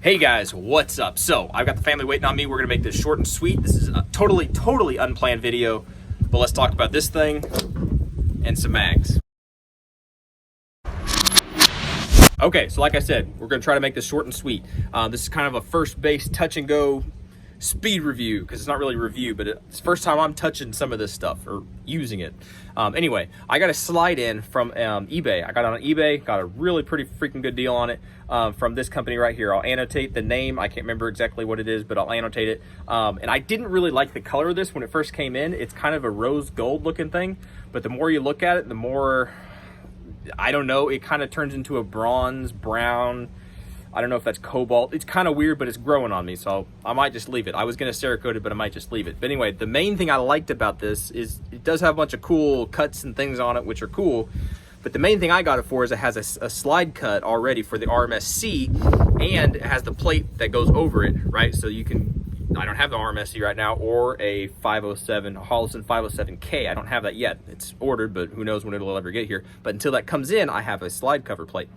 Hey guys, what's up? So, I've got the family waiting on me. We're gonna make this short and sweet. This is a totally unplanned video, but let's talk about this thing and some mags. Okay, so like I said, we're gonna try to make this short and sweet. This is kind of a first base touch and go speed review, because it's not really a review, but it's the first time I'm touching some of this stuff or using it. Anyway, I got a slide in from eBay. I got it on eBay, got a really pretty freaking good deal on it from this company right here. I'll annotate the name. I can't remember exactly what it is, but I'll annotate it. And I didn't really like the color of this when it first came in. It's kind of a rose gold looking thing, but the more you look at it, the more, I don't know, it kind of turns into a bronze, brown, I don't know if that's cobalt. It's kind of weird, but it's growing on me, so I might just leave it. I was going to Cerakote it, but I might just leave it. But anyway, the main thing I liked about this is it does have a bunch of cool cuts and things on it, which are cool. But the main thing I got it for is it has a slide cut already for the RMSC, and it has the plate that goes over it, right? So you can, I don't have the RMSC right now, or a 507, a Hollison 507K. I don't have that yet. It's ordered, but who knows when it'll ever get here. But until that comes in, I have a slide cover plate.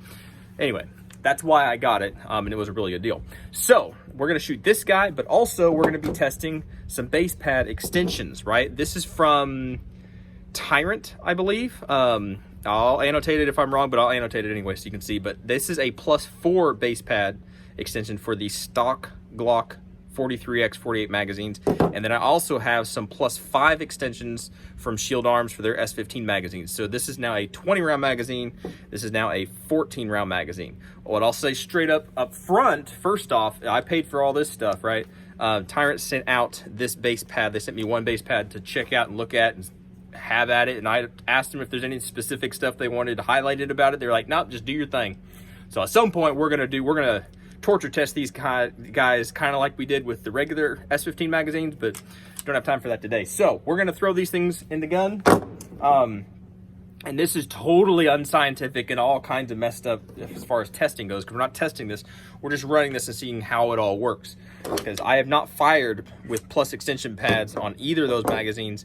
Anyway, that's why I got it, and it was a really good deal. So we're gonna shoot this guy, but also we're gonna be testing some base pad extensions, right? This is from Tyrant, I believe. I'll annotate it if I'm wrong, but I'll annotate it anyway so you can see. But this is a +4 base pad extension for the stock Glock 43x48 magazines, and then I also have some +5 extensions from Shield Arms for their S15 magazines. So this is now a 20-round magazine. This is now a 14-round magazine. What I'll say straight up front, first off, I paid for all this stuff, right? Tyrant sent out this base pad. They sent me one base pad to check out and look at and have at it, and I asked them if there's any specific stuff they wanted highlighted about it. They're like, nope, just do your thing. So at some point we're gonna torture test these guys kind of like we did with the regular S15 magazines, but don't have time for that today. So we're gonna throw these things in the gun, and this is totally unscientific and all kinds of messed up as far as testing goes, because we're not testing this, we're just running this and seeing how it all works, because I have not fired with plus extension pads on either of those magazines,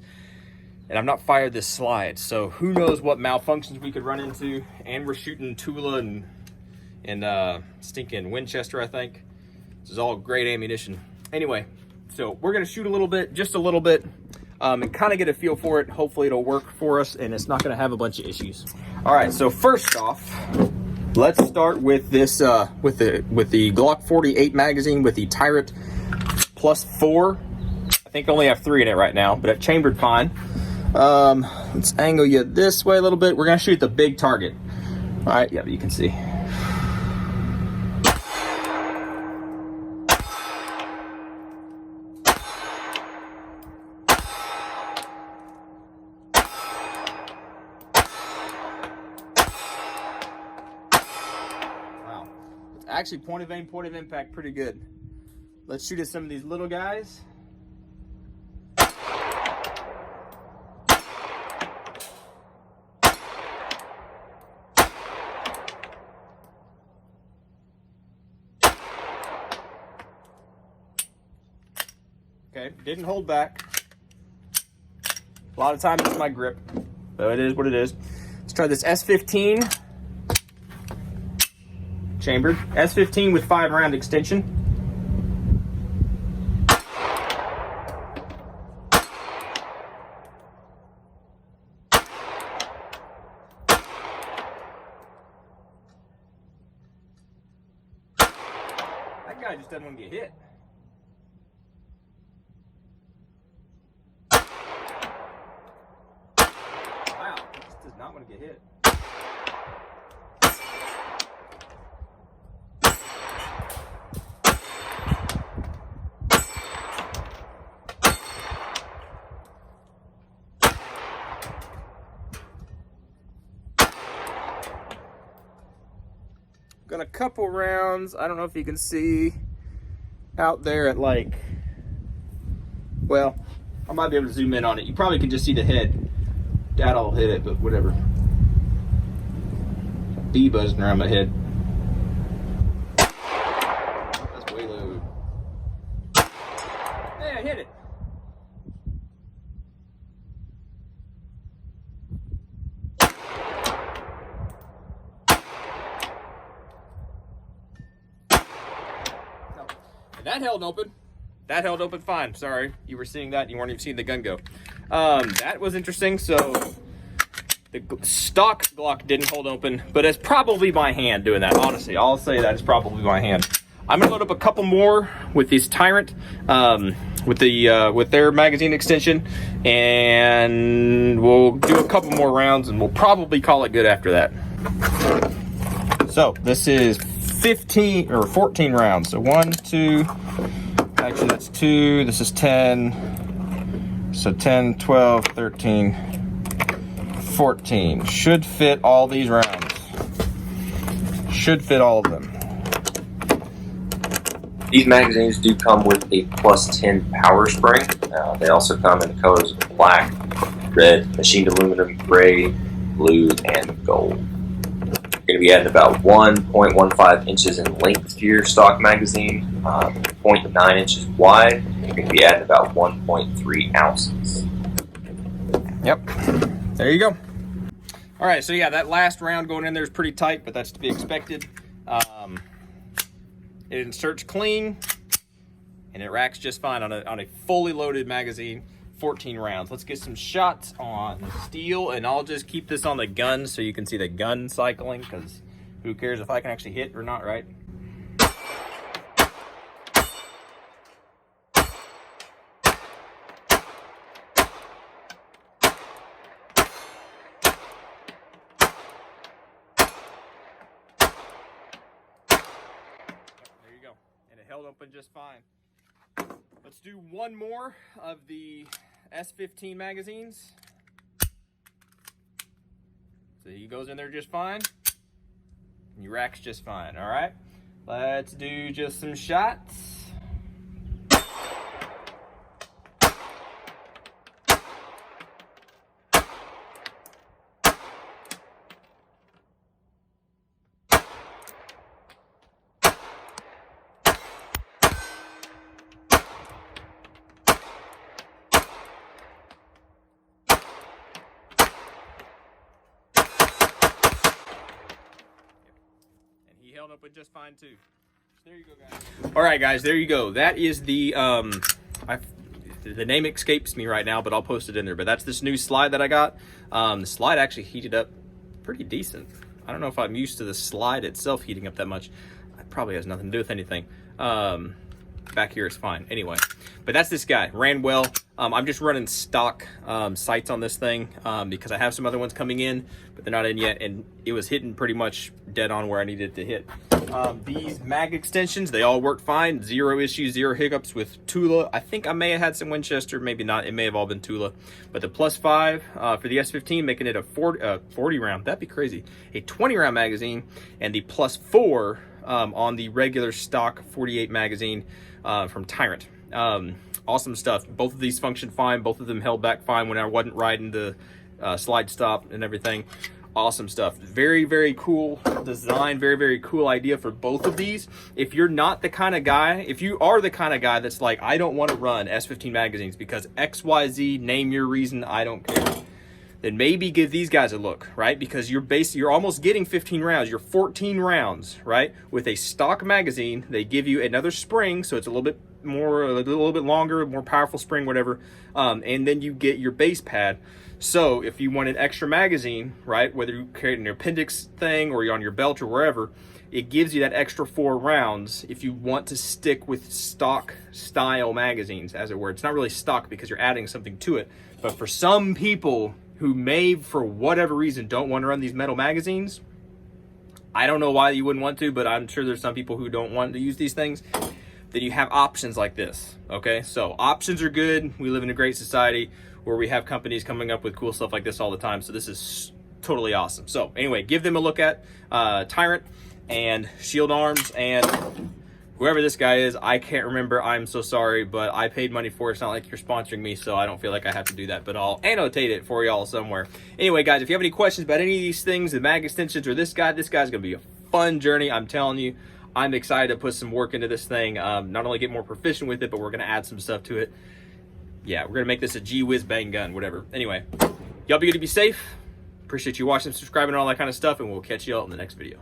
and I've not fired this slide, so who knows what malfunctions we could run into. And we're shooting Tula and stinking Winchester, I think. This is all great ammunition. Anyway, so we're gonna shoot a little bit, just a little bit, and kind of get a feel for it. Hopefully it'll work for us and it's not gonna have a bunch of issues. All right, so first off, let's start with this, with the Glock 48 magazine with the Tyrant +4. I think I only have 3 in it right now, but it chambered fine. Let's angle you this way a little bit. We're gonna shoot the big target. All right, yeah, but you can see. Wow, it's actually point of aim, point of impact pretty good. Let's shoot at some of these little guys. Okay, didn't hold back. A lot of times it's my grip, so it is what it is. Let's try this S15 chambered. S15 with 5-round extension. That guy just doesn't want to get hit. Does not want to get hit. Got a couple rounds. I don't know if you can see out there at, like, well, I might be able to zoom in on it. You probably can just see the head. That'll hit it, but whatever. Bee buzzing around my head. That's way low. Yeah, I hit it. that held open. That held open fine. Sorry, you were seeing that. You weren't even seeing the gun go. That was interesting. So the stock Glock didn't hold open, but it's probably my hand doing that. Honestly, I'll say that it's probably my hand. I'm gonna load up a couple more with these Tyrant, with their magazine extension, and we'll do a couple more rounds, and we'll probably call it good after that. So this is 15 or 14 rounds. So 1, 2. Actually, that's 2. This is 10. So 10, 12, 13, 14. Should fit all these rounds. Should fit all of them. These magazines do come with a +10 power spring. They also come in the colors of black, red, machined aluminum, gray, blue, and gold. You're going to be adding about 1.15 inches in length to your stock magazine, 0.9 inches wide. You're going to be adding about 1.3 ounces. Yep, there you go. All right, so yeah, that last round going in there is pretty tight, but that's to be expected. It inserts clean, and it racks just fine on a fully loaded magazine, 14 rounds. Let's get some shots on steel, and I'll just keep this on the gun so you can see the gun cycling, because who cares if I can actually hit or not, right? Held open just fine. Let's do one more of the S15 magazines. So he goes in there just fine. And he racks just fine. All right. Let's do just some shots. Held up with just fine too. There you go, guys. All right, guys, there you go. That is the the name escapes me right now, but I'll post it in there. But that's this new slide that I got. The slide actually heated up pretty decent. I don't know if I'm used to the slide itself heating up that much. It probably has nothing to do with anything. Back here is fine. Anyway, but that's this guy. Ran well. I'm just running stock sights on this thing because I have some other ones coming in, but they're not in yet, and it was hitting pretty much dead on where I needed it to hit. These mag extensions, they all work fine. Zero issues, zero hiccups with Tula. I think I may have had some Winchester, maybe not. It may have all been Tula. But the +5 for the S15, making it a 40 round. That'd be crazy. A 20 round magazine, and the +4 on the regular stock 48 magazine from Tyrant. Awesome stuff. Both of these function fine. Both of them held back fine when I wasn't riding the slide stop and everything. Awesome stuff. Very, very cool design. Very, very cool idea for both of these. If you're not the kind of guy, if you are the kind of guy that's like, I don't want to run S15 magazines because XYZ, name your reason, I don't care, then maybe give these guys a look, right? Because you're almost getting 15 rounds. You're 14 rounds, right? With a stock magazine, they give you another spring, so it's a little bit more, a little bit longer, more powerful spring, whatever. And then you get your base pad. So if you want an extra magazine, right, whether you carry it in your appendix thing or you're on your belt or wherever, it gives you that extra 4 rounds if you want to stick with stock style magazines, as it were. It's not really stock because you're adding something to it. But for some people who may, for whatever reason, don't want to run these metal magazines, I don't know why you wouldn't want to, but I'm sure there's some people who don't want to use these things, then you have options like this, okay? So options are good. We live in a great society where we have companies coming up with cool stuff like this all the time, so this is totally awesome. So anyway, give them a look at Tyrant and Shield Arms and whoever this guy is. I can't remember. I'm so sorry, but I paid money for it. It's not like you're sponsoring me, so I don't feel like I have to do that, but I'll annotate it for y'all somewhere. Anyway, guys, if you have any questions about any of these things, the mag extensions or this guy's gonna be a fun journey. I'm telling you, I'm excited to put some work into this thing. Not only get more proficient with it, but we're gonna add some stuff to it. Yeah, we're gonna make this a gee-whiz bang gun, whatever. Anyway, y'all be good to be safe. Appreciate you watching, subscribing, and all that kind of stuff, and we'll catch y'all in the next video.